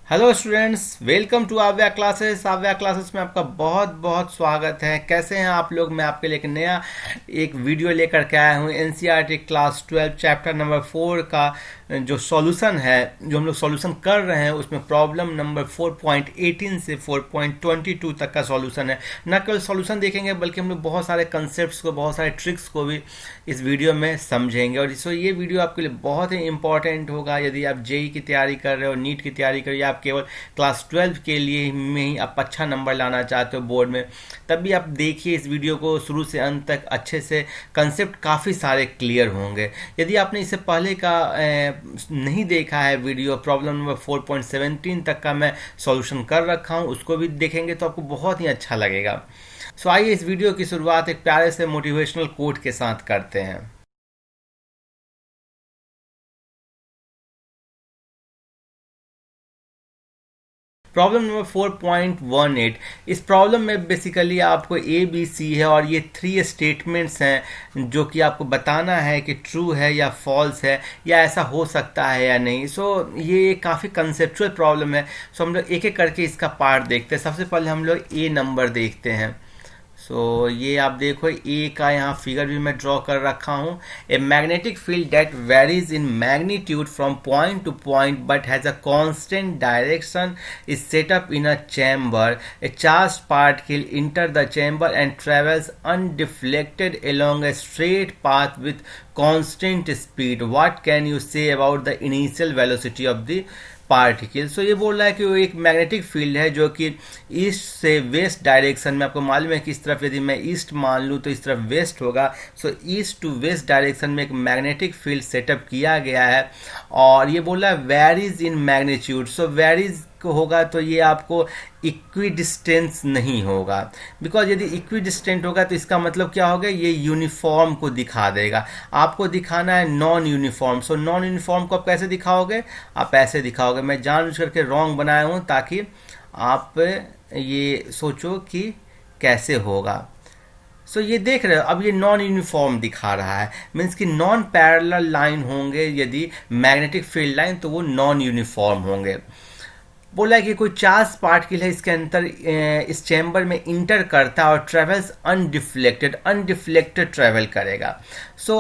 Hello students, welcome to आव्या classes. आव्या classes में आपका बहुत बहुत स्वागत है। कैसे हैं आप लोग? मैं आपके लिए एक वीडियो लेकर के आया हूँ। एनसीईआरटी क्लास 12 चैप्टर नंबर 4 का जो सॉल्यूशन है, जो हम लोग सॉल्यूशन कर रहे हैं, उसमें प्रॉब्लम नंबर 4.18 से 4.22 तक का सॉल्यूशन है। न केवल सॉल्यूशन देखेंगे बल्कि हम लोग बहुत सारे कंसेप्ट को, बहुत सारे ट्रिक्स को भी इस वीडियो में समझेंगे। और इससे ये वीडियो आपके लिए बहुत ही इंपॉर्टेंट होगा यदि आप जेई की तैयारी कर रहे हो, नीट की तैयारी कर रहे हो, या आप केवल क्लास 12 के लिए में ही आप अच्छा नंबर लाना चाहते हो बोर्ड में। तब भी आप देखिए इस वीडियो को शुरू से अंत तक अच्छे से। कंसेप्ट काफ़ी सारे क्लियर होंगे। यदि आपने इससे पहले का नहीं देखा है वीडियो, प्रॉब्लम नंबर 4.17 तक का मैं सॉल्यूशन कर रखा हूँ, उसको भी देखेंगे तो आपको बहुत ही अच्छा लगेगा। सो आइए इस वीडियो की शुरुआत एक प्यारे से मोटिवेशनल कोट के साथ करते हैं। Problem number 4.18। इस प्रॉब्लम में बेसिकली आपको ए बी सी है और ये 3 स्टेटमेंट्स हैं जो कि आपको बताना है कि ट्रू है या फॉल्स है, या ऐसा हो सकता है या नहीं। ये काफ़ी कंसेप्चुअल प्रॉब्लम है। हम लोग एक एक करके इसका पार्ट देखते हैं। सबसे पहले हम लोग ए नंबर देखते हैं। ये आप देखो, ए का यहाँ फिगर भी मैं ड्रॉ कर रखा हूँ। A magnetic field that varies in magnitude from point two point but has a constant direction is set up in a chamber. A charge particle enter the chamber and travels undeflected along a straight path with constant speed. What can you say about the initial velocity of the particle? ये बोल रहा है कि वो एक magnetic field है जो कि ईस्ट से वेस्ट डायरेक्शन में, आपको मालूम है कि इस तरफ यदि मैं ईस्ट मान लूँ तो इस तरफ वेस्ट होगा। ईस्ट टू वेस्ट डायरेक्शन में एक मैग्नेटिक फील्ड सेटअप किया गया है। और ये बोल रहा है वेरीज इन मैग्नीट्यूड। वेरीज होगा तो ये आपको इक्वी डिस्टेंस नहीं होगा, बिकॉज यदि इक्वी डिस्टेंट होगा तो इसका मतलब क्या होगा, ये यूनिफॉर्म को दिखा देगा। आपको दिखाना है नॉन यूनिफॉर्म। नॉन यूनिफॉर्म को आप कैसे दिखाओगे? आप ऐसे दिखाओगे। मैं जानबूझ करके रॉन्ग बनाया हूँ ताकि आप ये सोचो कि कैसे होगा। ये देख रहे हो, अब ये नॉन यूनिफॉर्म दिखा रहा है, मीन्स कि नॉन पैरेलल लाइन होंगे यदि मैग्नेटिक फील्ड लाइन, तो वो नॉन यूनिफॉर्म होंगे। बोला कि कोई चार्ज पार्टिकल है इसके अंदर, इस चैम्बर में इंटर करता है और ट्रेवल्स अनडिफ्लेक्टेड ट्रेवल करेगा।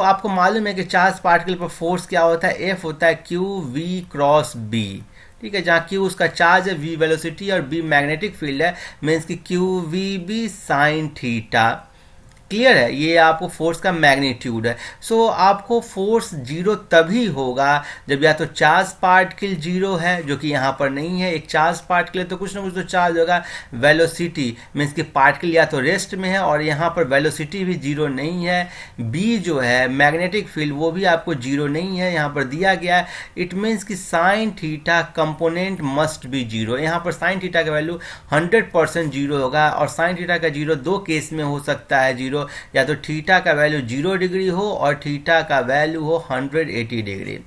आपको मालूम है कि चार्ज पार्टिकल पर फोर्स क्या होता है? एफ होता है क्यू वी क्रॉस बी। ठीक है, जहाँ क्यू उसका चार्ज है, वी वेलोसिटी और बी मैग्नेटिक फील्ड है, मीन्स कि Q we B sine theta. Clear है? ये आपको फोर्स का मैग्नीट्यूड है। आपको फोर्स जीरो तभी होगा जब या तो चार्ज पार्टिकल जीरो है, जो कि यहाँ पर नहीं है। एक चार्ज पार्टिकल है तो कुछ ना कुछ तो चार्ज होगा। वेलोसिटी मीन्स कि पार्टिकल या तो रेस्ट में है, और यहाँ पर वेलोसिटी भी जीरो नहीं है। बी जो है मैग्नेटिक फील्ड, वो भी आपको जीरो नहीं है, यहाँ पर दिया गया है। इट मीन्स कि sine theta component must be zero. यहाँ पर साइन थीटा का वैल्यू 100% जीरो होगा, और साइन थीटा का जीरो दो केस में हो सकता है जीरो, या तो थीटा का वैल्यू 0 डिग्री हो और थीटा का वैल्यू हो 180 डिग्री।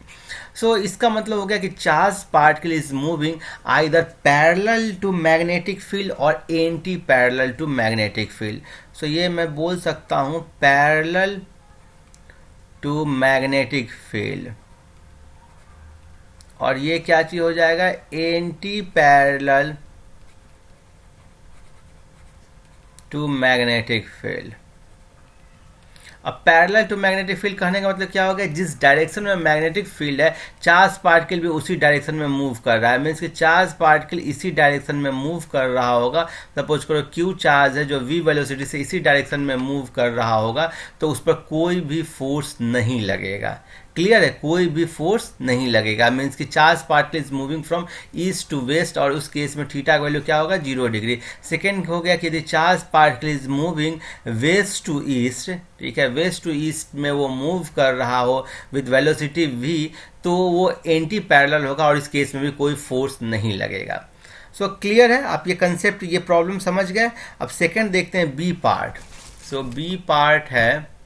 इसका मतलब हो गया कि charge particle is moving either parallel to magnetic field और anti parallel to magnetic field. ये मैं बोल सकता हूं पैरेलल टू मैग्नेटिक फील्ड, और ये क्या चीज हो जाएगा? Anti parallel to magnetic field. अब पैरेलल टू मैग्नेटिक फील्ड कहने का मतलब क्या हो गया? जिस डायरेक्शन में मैग्नेटिक फील्ड है, चार्ज पार्टिकल भी उसी डायरेक्शन में मूव कर रहा है। मीन्स कि चार्ज पार्टिकल इसी डायरेक्शन में मूव कर रहा होगा। सपोज करो क्यू चार्ज है जो वी वेलोसिटी से इसी डायरेक्शन में मूव कर रहा होगा, तो उस पर कोई भी फोर्स नहीं लगेगा। क्लियर है? कोई भी फोर्स नहीं लगेगा। मीन्स कि charge particle is moving from east to west, और उस केस में थीटा का वैल्यू क्या होगा? 0 डिग्री। सेकेंड हो गया कि यदि charge particle is moving west to east, ठीक है, वेस्ट टू ईस्ट में वो मूव कर रहा हो विद वेलोसिटी वी, तो वो एंटी पैरेलल होगा, और इस केस में भी कोई फोर्स नहीं लगेगा। क्लियर है? आप ये कंसेप्ट, ये प्रॉब्लम समझ गए। अब सेकेंड देखते हैं बी पार्ट। बी पार्ट है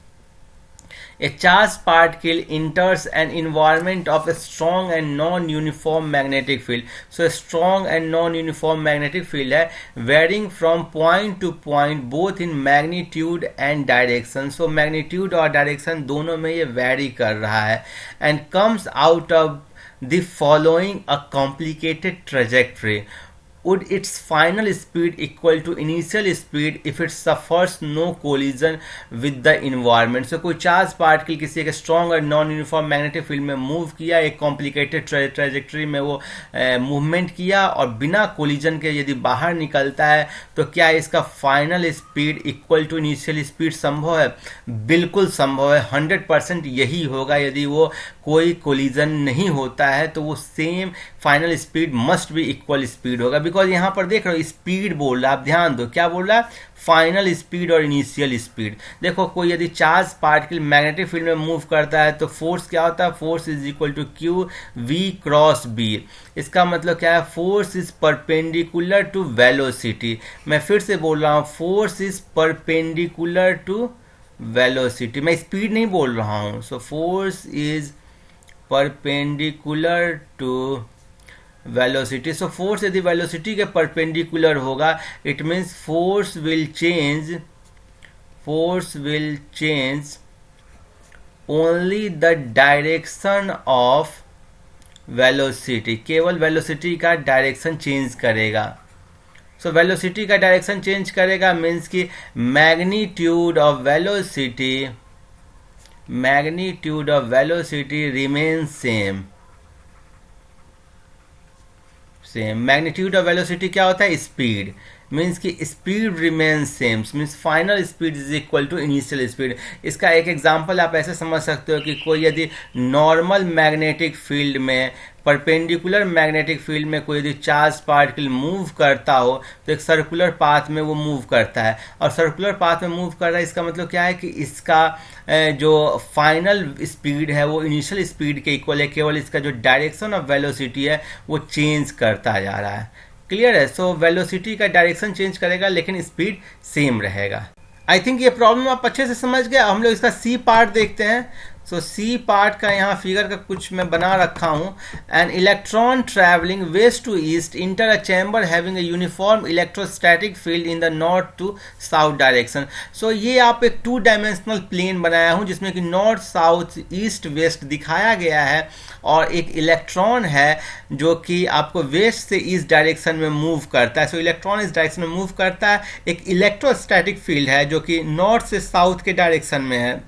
a charged particle enters an environment of a strong and non-uniform magnetic field. A strong and non-uniform magnetic field है, varying from point to point both in magnitude and direction. Magnitude और direction दोनों में ये vary कर रहा है, and comes out of the following a complicated trajectory, would its final speed equal to initial speed if it suffers no collision with the environment? So कोई charge particle किसी एक स्ट्रॉन्ग और नॉन यूनिफॉर्म मैग्नेटिक फील्ड में move किया, एक complicated trajectory में वो movement किया और बिना कोलिजन के यदि बाहर निकलता है तो क्या इसका final speed equal to initial speed संभव है? बिल्कुल संभव है, 100% यही होगा। यदि वो कोई कोलिजन नहीं होता है तो वो सेम फाइनल स्पीड मस्ट भी इक्वल स्पीड होगा, बिकॉज यहाँ पर देख रहे हो स्पीड बोल रहा है, आप ध्यान दो क्या बोल रहा है, फाइनल स्पीड और इनिशियल स्पीड। देखो कोई यदि चार्ज पार्टिकल मैग्नेटिक फील्ड में मूव करता है तो फोर्स क्या होता है, force is equal to Q we cross B. इसका मतलब क्या है, force is perpendicular to velocity. मैं फिर से बोल रहा हूँ, force is perpendicular to velocity, मैं स्पीड नहीं बोल रहा हूँ। So force is perpendicular to velocity. So force यदि वेलोसिटी के परपेंडिकुलर होगा, it means force will change only the direction of velocity, केवल वेलोसिटी का डायरेक्शन चेंज करेगा। सो वेलोसिटी का डायरेक्शन चेंज करेगा मीन्स कि magnitude of velocity remain same. Magnitude of velocity क्या होता है, स्पीड, मीन्स कि speed remain same, means final speed is equal to initial speed. इसका एक एग्जांपल आप ऐसे समझ सकते हो कि कोई यदि नॉर्मल मैग्नेटिक फील्ड में, परपेंडिकुलर मैग्नेटिक फील्ड में कोई यदि चार्ज पार्टिकल मूव करता हो तो एक सर्कुलर पाथ में वो मूव करता है, और सर्कुलर पाथ में मूव कर रहा है, इसका मतलब क्या है कि इसका जो फाइनल स्पीड है वो इनिशियल स्पीड के इक्वल है, केवल इसका जो डायरेक्शन ऑफ वेलोसिटी है वो चेंज करता जा रहा है। क्लियर है? सो वेलोसिटी का डायरेक्शन चेंज करेगा लेकिन स्पीड सेम रहेगा। आई थिंक ये प्रॉब्लम आप अच्छे से समझ गए। हम लोग इसका सी पार्ट देखते हैं। सो सी पार्ट का यहाँ फिगर का कुछ मैं बना रखा हूँ। An electron travelling west to east inter a chamber having a uniform electrostatic field in the north to south direction. So ये आप एक 2 डायमेंशनल प्लेन बनाया हूँ जिसमें कि नॉर्थ साउथ ईस्ट वेस्ट दिखाया गया है, और एक इलेक्ट्रॉन है जो कि आपको वेस्ट से ईस्ट डायरेक्शन में मूव करता है। सो इलेक्ट्रॉन इस डायरेक्शन में मूव करता है। एक इलेक्ट्रोस्टैटिक फील्ड है जो कि नॉर्थ से साउथ के डायरेक्शन में है।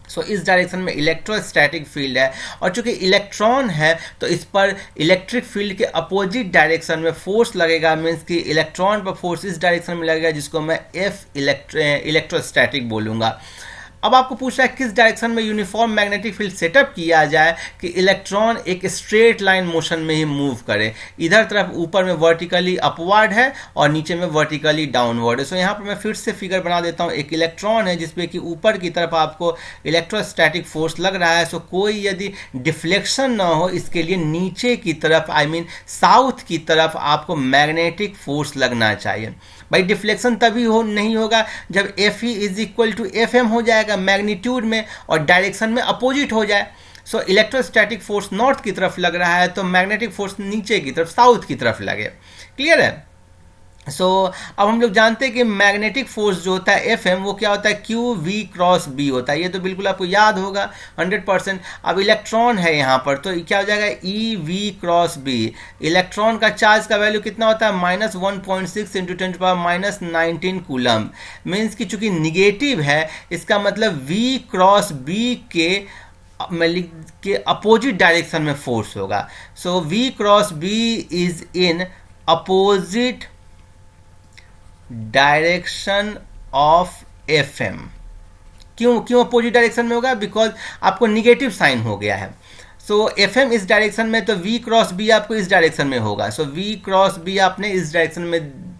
सो इस डायरेक्शन में इलेक्ट्रोस्टैटिक फील्ड है, और चूंकि इलेक्ट्रॉन है तो इस पर इलेक्ट्रिक फील्ड के अपोजिट डायरेक्शन में फोर्स लगेगा, मीन्स कि इलेक्ट्रॉन पर फोर्स इस डायरेक्शन में लगेगा जिसको मैं एफ इलेक्ट्रोस्टैटिक बोलूँगा। अब आपको पूछ रहा है किस डायरेक्शन में यूनिफॉर्म मैग्नेटिक फील्ड सेटअप किया जाए कि इलेक्ट्रॉन एक स्ट्रेट लाइन मोशन में ही मूव करे। इधर तरफ ऊपर में वर्टिकली अपवर्ड है और नीचे में वर्टिकली डाउनवर्ड है। सो यहाँ पर मैं फिर से फिगर बना देता हूँ। एक इलेक्ट्रॉन है जिसपे कि ऊपर की तरफ आपको इलेक्ट्रोस्टैटिक फोर्स लग रहा है। सो कोई यदि डिफ्लेक्शन ना हो इसके लिए नीचे की तरफ, आई मीन साउथ की तरफ आपको मैग्नेटिक फोर्स लगना चाहिए। भाई डिफ्लेक्शन तभी नहीं होगा जब F E is equal to F M हो जाएगा मैग्नीट्यूड में और डायरेक्शन में अपोजिट हो जाए। सो इलेक्ट्रोस्टैटिक फोर्स नॉर्थ की तरफ लग रहा है तो मैग्नेटिक फोर्स नीचे की तरफ साउथ की तरफ लगे। क्लियर है? सो अब हम लोग जानते हैं कि मैग्नेटिक फोर्स जो होता है एफ एम वो क्या होता है, क्यू वी क्रॉस बी होता है। ये तो बिल्कुल आपको याद होगा 100%। अब इलेक्ट्रॉन है यहाँ पर तो क्या हो जाएगा, E V cross B. Electron का चार्ज का वैल्यू कितना होता है, -1.6 × 10⁻19 कूलम। मीन्स कि चूंकि निगेटिव है इसका मतलब वी क्रॉस बी के अपोजिट डायरेक्शन में फोर्स होगा। So V cross B is in opposite direction of F M. क्यों अपोजिट डायरेक्शन में होगा, बिकॉज आपको निगेटिव साइन हो गया है। सो एफ एम इस डायरेक्शन में तो वी क्रॉस बी आपको इस डायरेक्शन में होगा। सो वी क्रॉस बी आपने इस डायरेक्शन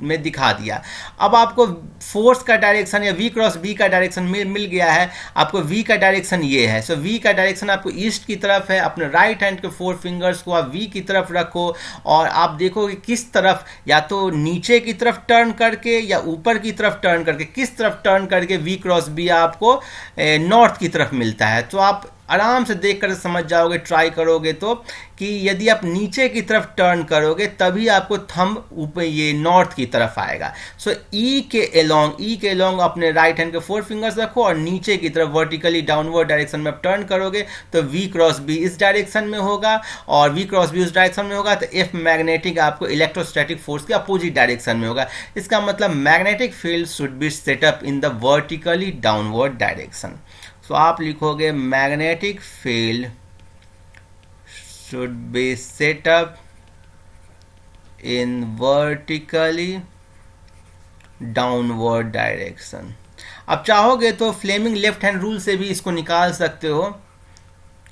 में दिखा दिया। अब आपको फोर्स का डायरेक्शन या वी क्रॉस बी का डायरेक्शन मिल गया है। आपको वी का डायरेक्शन ये है। सो वी का डायरेक्शन आपको ईस्ट की तरफ है। अपने राइट हैंड के 4 फिंगर्स को आप वी की तरफ रखो और आप देखो कि किस तरफ, या तो नीचे की तरफ टर्न करके या ऊपर की तरफ टर्न करके, किस तरफ टर्न करके वी क्रॉस बी आपको नॉर्थ की तरफ मिलता है। तो आप आराम से देख कर समझ जाओगे ट्राई करोगे तो, कि यदि आप नीचे की तरफ टर्न करोगे तभी आपको थंब ऊपर ये नॉर्थ की तरफ आएगा। सो ई के अलोंग अपने राइट हैंड के 4 फिंगर्स रखो और नीचे की तरफ वर्टिकली डाउनवर्ड डायरेक्शन में आप टर्न करोगे तो वी क्रॉस बी इस डायरेक्शन में होगा और वी क्रॉस बी उस डायरेक्शन में होगा, तो एफ मैग्नेटिक आपको इलेक्ट्रोस्टैटिक फोर्स के अपोजिट डायरेक्शन में होगा। इसका मतलब magnetic field should be set up in the vertically downward direction. So आप लिखोगे magnetic field should be set up in vertically downward direction। अब चाहोगे तो फ्लेमिंग लेफ्ट हैंड रूल से भी इसको निकाल सकते हो।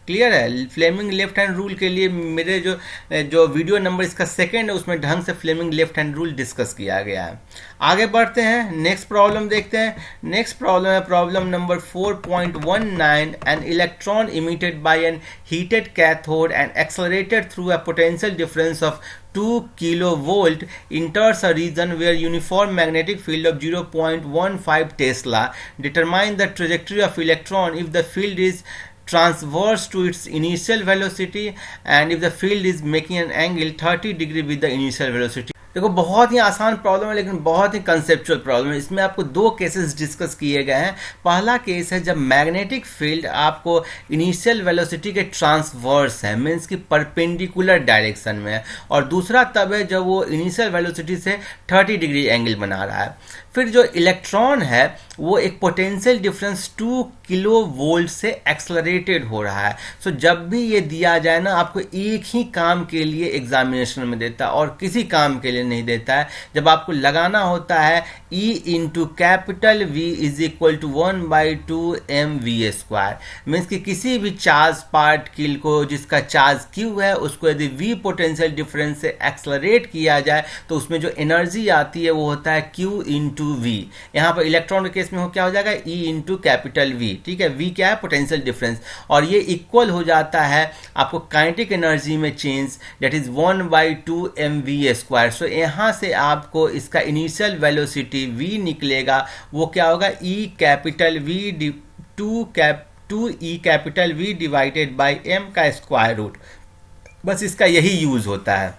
क्लियर है? फ्लेमिंग लेफ्ट हैंड रूल के लिए मेरे जो वीडियो नंबर इसका सेकंड है उसमें ढंग से Fleming left hand rule discuss किया गया है। आगे बढ़ते हैं, नेक्स्ट प्रॉब्लम देखते हैं। नेक्स्ट प्रॉब्लम है problem number 4.19। An electron emitted by an heated cathode and accelerated through a potential difference of 2 kilovolt enters a region where uniform magnetic field of 0.15 Tesla. Determine the trajectory of electron if the field is transverse to its initial velocity and if the field is making an angle 30 degree with the initial velocity। देखो बहुत ही आसान problem है लेकिन बहुत ही conceptual problem है। इसमें आपको 2 cases discuss किए गए हैं। पहला केस है जब मैग्नेटिक फील्ड आपको इनिशियल वेलोसिटी के ट्रांसवर्स है, मीन्स कि परपेंडिकुलर डायरेक्शन में है, और दूसरा तब है जब वो इनिशियल वेलोसिटी से 30 डिग्री एंगल बना रहा है। फिर जो इलेक्ट्रॉन है वो एक पोटेंशियल डिफरेंस 2 किलोवोल्ट से एक्सेलरेटेड हो रहा है। सो जब भी ये दिया जाए ना, आपको एक ही काम के लिए एग्जामिनेशन में देता है और किसी काम के लिए नहीं देता है। जब आपको लगाना होता है E into capital V is equal to 1/2 mv², means कि किसी भी चार्ज पार्टिकल को जिसका चार्ज Q है उसको यदि V पोटेंशियल डिफरेंस से एक्सेलरेट किया जाए तो उसमें जो एनर्जी आती है वो होता है Q इंटू V। यहाँ पर इलेक्ट्रॉन के केस में क्या हो जाएगा, E इंटू कैपिटल V। ठीक है, V क्या है, पोटेंशियल डिफरेंस, और ये इक्वल हो जाता है आपको काइनेटिक एनर्जी में चेंज, दैट इज 1/2 mv²। सो यहाँ से आपको इसका इनिशियल वेलोसिटी V निकलेगा, वो क्या होगा, E capital V 2E capital V divided by m का स्क्वायर रूट। बस इसका यही यूज होता है।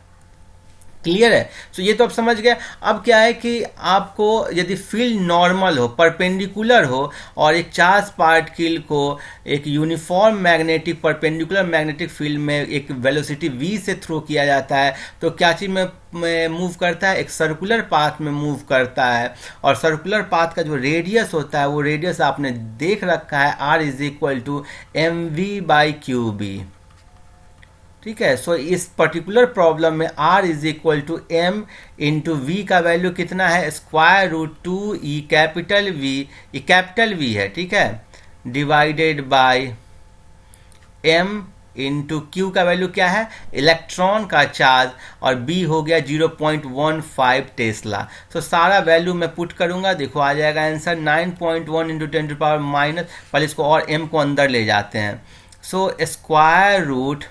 क्लियर है? सो ये तो आप समझ गए। अब क्या है कि आपको यदि फील्ड नॉर्मल हो, परपेंडिकुलर हो, और एक चार्ज पार्टिकल को एक uniform magnetic perpendicular magnetic field में एक वेलोसिटी v से थ्रो किया जाता है तो क्या चीज़ में मूव करता है, एक सर्कुलर पाथ में मूव करता है। और सर्कुलर पाथ का जो रेडियस होता है वो रेडियस आपने देख रखा है, r is equal to mv/qb। ठीक है, सो इस पर्टिकुलर प्रॉब्लम में r is equal to m into V का वैल्यू कितना है, square root 2E capital V, ये कैपिटल V है, ठीक है, divided by m into Q का वैल्यू क्या है, इलेक्ट्रॉन का चार्ज, और B हो गया 0.15 टेस्ला। सो सारा वैल्यू मैं पुट करूंगा, देखो आ जाएगा answer 9.1 into 10 to power minus, पहले इसको और m को अंदर ले जाते हैं। सो स्क्वायर रूट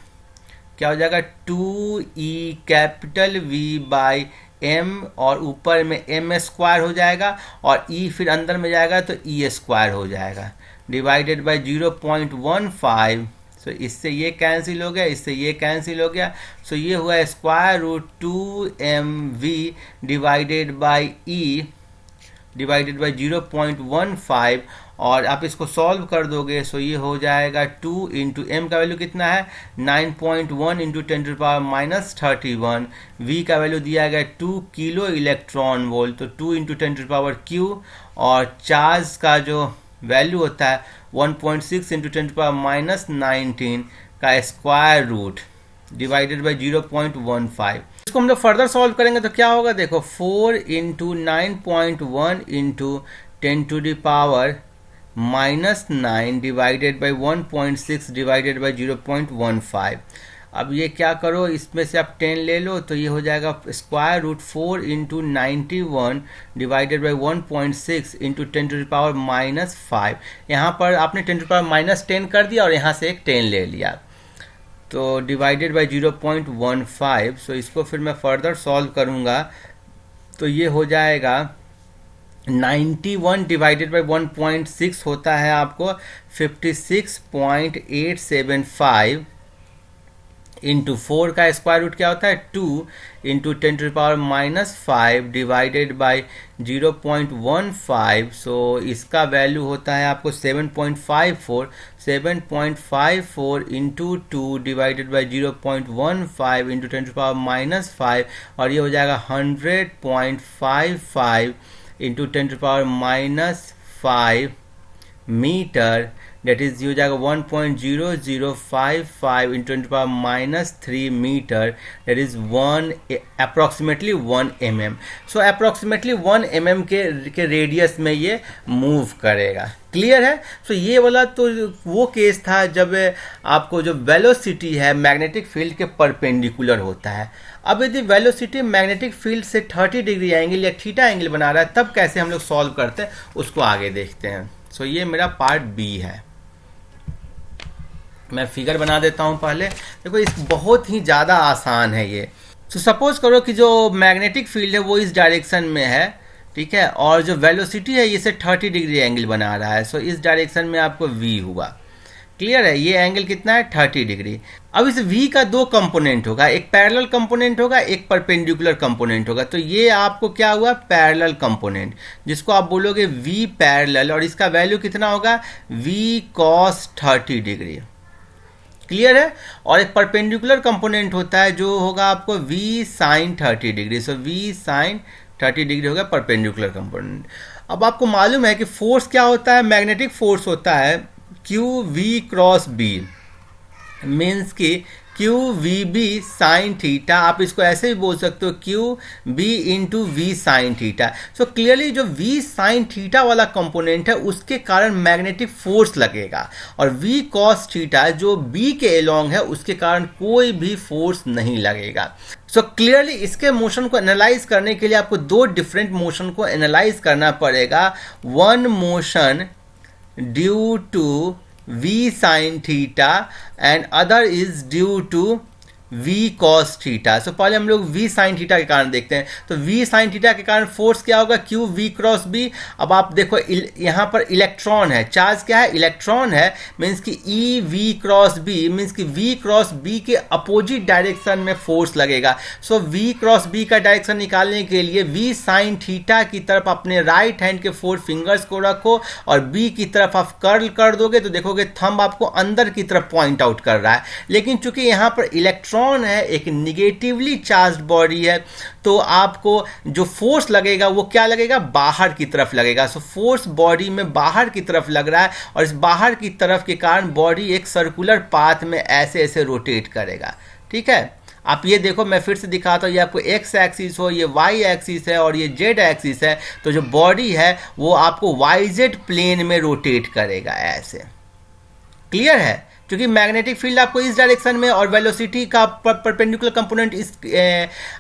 क्या हो जाएगा, 2E capital V by m, और ऊपर में m² हो जाएगा, और E फिर अंदर में जाएगा तो E² हो जाएगा, डिवाइडेड बाई 0.15। सो इससे ये कैंसिल हो गया, इससे ये कैंसिल हो गया। सो ये हुआ square root 2mv divided by E divided by 0.15, और आप इसको सॉल्व कर दोगे। सो ये हो जाएगा 2 इंटू एम का वैल्यू कितना है, 9.1 into 10 to power minus 31। V का वैल्यू दिया गया 2 किलो इलेक्ट्रॉन वोल्ट, तो 2 इंटू 10 टू पावर क्यू, और चार्ज का जो वैल्यू होता है 1.6 इंटू 10 टू पावर माइनस 19 का स्क्वायर रूट डिवाइडेड बाई 0.15। इसको हम लोग फर्दर सॉल्व करेंगे तो क्या होगा, देखो 4 into 9.1 into 10 to the power minus 9 divided by 1.6 divided by 0.15। अब ये क्या करो, इसमें से आप 10 ले लो तो ये हो जाएगा square root 4 into 91 divided by 1.6 into 10 to the power minus 5। यहाँ पर आपने 10 टू द पावर माइनस 10 कर दिया और यहाँ से एक 10 ले लिया, तो डिवाइडेड बाई 0.15। सो इसको फिर मैं फर्दर सॉल्व करूँगा तो ये हो जाएगा 91 डिवाइडेड बाई 1.6 होता है आपको 56.875 इंटू 4 का स्क्वायर रूट क्या होता है 2 इंटू 10⁻⁻5 डिवाइडेड बाई 0.15। सो इसका वैल्यू होता है आपको 7.54 इंटू 2 डिवाइडेड बाई 0.15 इंटू 10⁻⁻5 और ये हो जाएगा 100.55 इंटू 10⁻⁻5 मीटर। डेट इज हो जाएगा 1.0055 into 10⁻⁻3 metre. That is approximately 1 mm। So approximately 1 mm के रेडियस में ये मूव करेगा। क्लियर है। सो ये वाला तो वो केस था जब आपको जो वेलोसिटी है मैग्नेटिक फील्ड के परपेंडिकुलर होता है। अब यदि वेलोसिटी मैग्नेटिक फील्ड से 30 डिग्री एंगल या थीटा एंगल बना रहा है तब कैसे हम लोग सॉल्व करते हैं उसको आगे देखते हैं। सो ये मेरा पार्ट बी है। मैं फिगर बना देता हूं पहले। देखो इस बहुत ही ज़्यादा आसान है ये। सो सपोज करो कि जो मैग्नेटिक फील्ड है वो इस डायरेक्शन में है, ठीक है, और जो वेलोसिटी है इसे 30 डिग्री एंगल बना रहा है। सो इस डायरेक्शन में आपको v हुआ। क्लियर है। ये एंगल कितना है 30 डिग्री। अब इस v का दो कंपोनेंट होगा, एक पैरेलल कंपोनेंट होगा, एक परपेंडिकुलर कंपोनेंट होगा। तो ये आपको क्या हुआ पैरेलल कंपोनेंट, जिसको आप बोलोगे v पैरेलल, और इसका वैल्यू कितना होगा v cos 30 डिग्री। क्लियर है। और एक परपेंडिकुलर कंपोनेंट होता है जो होगा आपको v sin 30 डिग्री। सो v sin 30 डिग्री होगा परपेंडिकुलर कंपोनेंट। अब आपको मालूम है कि फोर्स क्या होता है, मैग्नेटिक फोर्स होता है q we cross b, means कि Q we B sine theta. आप इसको ऐसे भी बोल सकते हो q b into v sine theta. So clearly जो वी साइन थीटा वाला कंपोनेंट है उसके कारण मैग्नेटिक फोर्स लगेगा, और वी कॉस थीटा जो बी के एलोंग है उसके कारण कोई भी फोर्स नहीं लगेगा। सो क्लियरली इसके मोशन को एनालाइज करने के लिए आपको दो डिफरेंट मोशन को एनालाइज करना पड़ेगा। One motion due to v sin theta and other is due to v cos theta. So पहले हम लोग v sin थीटा के कारण देखते हैं। तो v sin थीटा के कारण फोर्स क्या होगा q v क्रॉस b। अब आप देखो यहाँ पर इलेक्ट्रॉन है, चार्ज क्या है इलेक्ट्रॉन है, मीन्स कि e v cross b means कि v क्रॉस b के अपोजिट डायरेक्शन में फोर्स लगेगा। सो v क्रॉस b का डायरेक्शन निकालने के लिए v sin थीटा की तरफ अपने राइट हैंड के 4 फिंगर्स को रखो और b की तरफ आप कर्ल कर दोगे तो देखोगे थंब आपको अंदर की तरफ पॉइंट आउट कर रहा है। लेकिन चूंकि यहाँ पर इलेक्ट्रॉन है, एक निगेटिवली चार्ज्ड बॉडी है, तो आपको जो फोर्स लगेगा वो क्या लगेगा बाहर की तरफ लगेगा। सो फोर्स बॉडी में बाहर की तरफ लग रहा है, और इस बाहर की तरफ के कारण बॉडी एक सर्कुलर पाथ में ऐसे ऐसे रोटेट करेगा। ठीक है। आप ये देखो, मैं फिर से दिखाता हूँ, ये आपको एक्स एक्सिस हो, ये वाई एक्सिस है और ये जेड एक्सिस है, तो जो बॉडी है वो आपको वाई जेड प्लेन में रोटेट करेगा ऐसे। क्लियर है। क्योंकि मैग्नेटिक फील्ड आपको इस डायरेक्शन में और वेलोसिटी का परपेंडिकुलर कंपोनेंट इस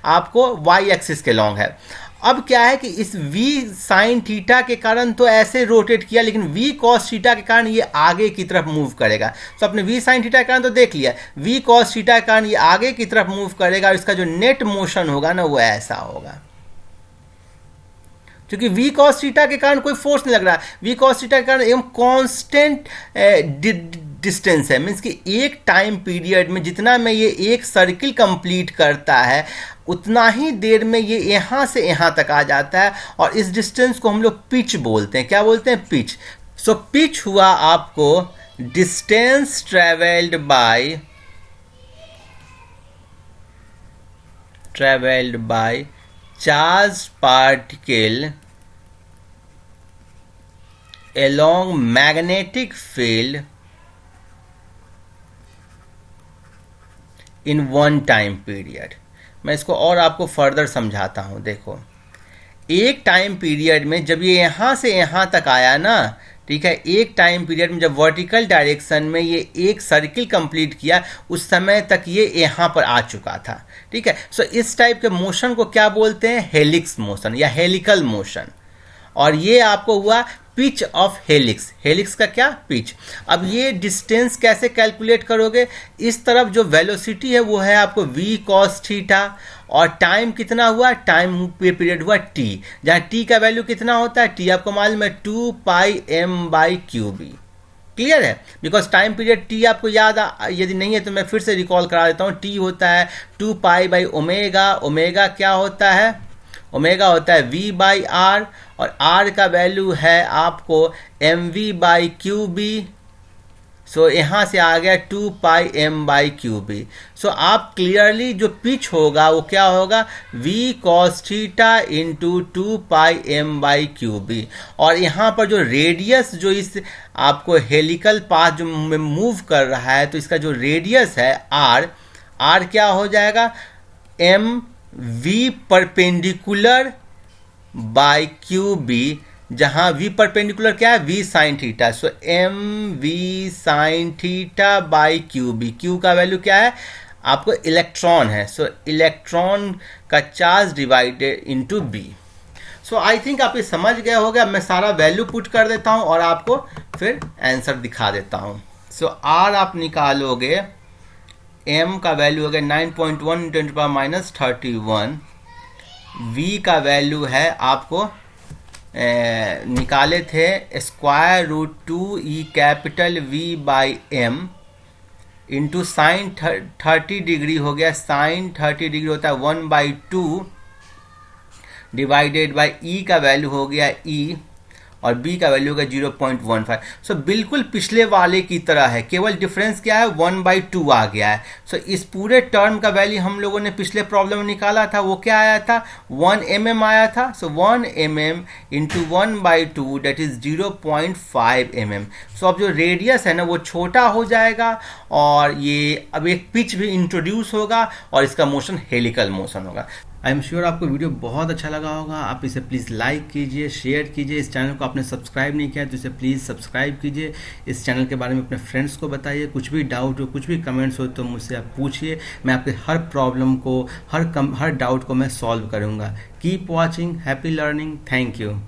आपको वाई एक्सिस के लॉन्ग है। अब क्या है कि इस v साइन थीटा के कारण तो ऐसे रोटेट किया, लेकिन v cos थीटा के कारण ये आगे की तरफ मूव करेगा। तो अपने v साइन थीटा के कारण तो देख लिया, v cos थीटा के कारण ये आगे की तरफ मूव करेगा, और इसका जो नेट मोशन होगा ना वो ऐसा होगा। क्योंकि v cos थीटा के कारण कोई फोर्स नहीं लग रहा, v cos थीटा के कारण एकदम कांस्टेंट डिस्टेंस है, मीन्स कि एक टाइम पीरियड में जितना में ये एक सर्किल कंप्लीट करता है उतना ही देर में ये यहाँ से यहाँ तक आ जाता है, और इस डिस्टेंस को हम लोग पिच बोलते हैं। क्या बोलते हैं? पिच। सो पिच हुआ आपको distance travelled by charge particle along magnetic field in one time period। मैं इसको और आपको फर्दर समझाता हूं। देखो, एक टाइम पीरियड में जब ये यहां से यहां तक आया ना, ठीक है, एक टाइम पीरियड में जब वर्टिकल डायरेक्शन में ये एक सर्किल कंप्लीट किया उस समय तक ये यहाँ पर आ चुका था। ठीक है। सो इस टाइप के मोशन को क्या बोलते हैं? हेलिक्स मोशन या हेलिकल मोशन। और ये आपको हुआ पिच ऑफ हेलिक्स, हेलिक्स का क्या पिच। अब ये डिस्टेंस कैसे कैलकुलेट करोगे, इस तरफ जो वेलोसिटी है वो है आपको v cos थीटा, और टाइम कितना हुआ, टाइम पीरियड हुआ t, जहाँ t का वैल्यू कितना होता है, t आपको मालूम है 2 पाई m/qb। क्लियर है, बिकॉज टाइम पीरियड t आपको याद यदि नहीं है तो मैं फिर से रिकॉल करा देता हूँ। t होता है 2 पाई बाई ओमेगा, ओमेगा क्या होता है, ओमेगा होता है v/r, और r का वैल्यू है आपको mv/qb। सो यहाँ से आ गया 2 पाई m/qb। सो आप क्लियरली जो पिच होगा वो क्या होगा, v cos थीटा इंटू 2 पाई m/qb। और यहाँ पर जो रेडियस जो इस आपको हेलिकल पाथ जो मूव कर रहा है, तो इसका जो रेडियस है r क्या हो जाएगा, mv परपेंडिकुलर बाई qb, जहां v परपेंडिकुलर क्या है, v sign theta. So mv sine theta by qb, q का वैल्यू क्या है आपको, इलेक्ट्रॉन है। सो इलेक्ट्रॉन का charge divided into b। So I think आप ये समझ गए होगा। मैं सारा वैल्यू पुट कर देता हूं और आपको फिर आंसर दिखा देता हूं। सो r आप निकालोगे, m का वैल्यू हो गया 9.1 × 10⁻31, v का वैल्यू है आपको निकाले थे √2e capital v/m into sine 30 degree हो गया, साइन 30 डिग्री होता है 1/2 डिवाइडेड बाई e का वैल्यू हो गया e, और b का वैल्यू होगा 0.15। सो बिल्कुल पिछले वाले की तरह है, केवल डिफरेंस क्या है, 1/2 आ गया है। सो इस पूरे टर्म का वैल्यू हम लोगों ने पिछले प्रॉब्लम में निकाला था, वो क्या आया था, 1 mm आया था। सो 1 mm into 1/2 that is 0.5 mm। सो अब जो रेडियस है ना वो छोटा हो जाएगा, और ये अब एक पिच भी इंट्रोड्यूस होगा, और इसका मोशन हेलिकल मोशन होगा। आई एम श्योर आपको वीडियो बहुत अच्छा लगा होगा। आप इसे प्लीज़ लाइक कीजिए, शेयर कीजिए। इस चैनल को आपने सब्सक्राइब नहीं किया तो इसे प्लीज़ सब्सक्राइब कीजिए। इस चैनल के बारे में अपने फ्रेंड्स को बताइए। कुछ भी डाउट हो, कुछ भी कमेंट्स हो तो मुझसे आप पूछिए। मैं आपके हर प्रॉब्लम को, हर डाउट को मैं सॉल्व करूँगा। Keep watching, happy learning, thank you.